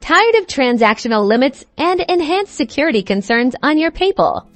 Tired of transactional limits and enhanced security concerns on your PayPal?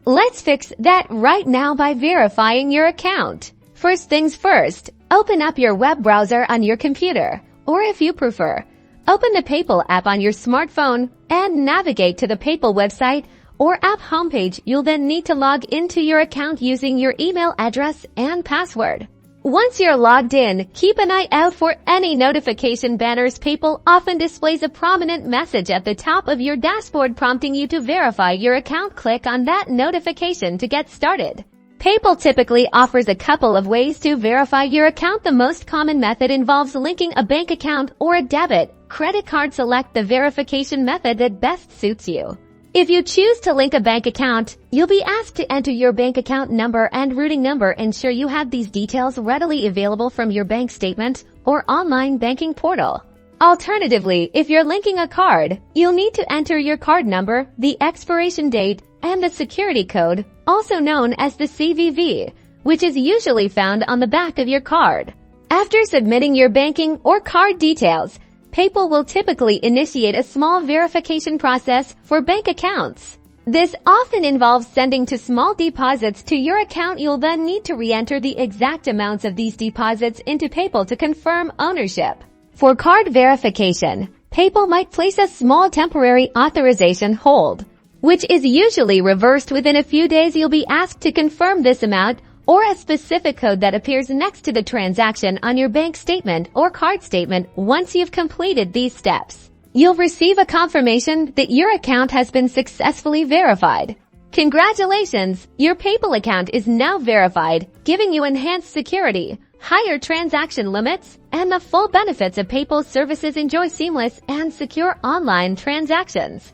Let's fix that right now by verifying your account. First things first, open up your web browser on your computer, or if you prefer, open the PayPal app on your smartphone and navigate to the PayPal website or app homepage. You'll then need to log into your account using your email address and password. Once you're logged in, keep an eye out for any notification banners. PayPal often displays a prominent message at the top of your dashboard prompting you to verify your account. Click on that notification to get started. PayPal typically offers a couple of ways to verify your account. The most common method involves linking a bank account or a debit credit card. Select the verification method that best suits you. If you choose to link a bank account, you'll be asked to enter your bank account number and routing number. Ensure you have these details readily available from your bank statement or online banking portal. Alternatively, if you're linking a card, you'll need to enter your card number, the expiration date, and the security code, also known as the CVV, which is usually found on the back of your card. After submitting your banking or card details, PayPal will typically initiate a small verification process for bank accounts. This often involves sending to small deposits to your account. You'll then need to re-enter the exact amounts of these deposits into PayPal to confirm ownership. For card verification, PayPal might place a small temporary authorization hold, which is usually reversed within a few days. You'll be asked to confirm this amount or a specific code that appears next to the transaction on your bank statement or card statement. Once you've completed these steps, you'll receive a confirmation that your account has been successfully verified. Congratulations! Your PayPal account is now verified, giving you enhanced security, higher transaction limits, and the full benefits of PayPal's services. Enjoy seamless and secure online transactions.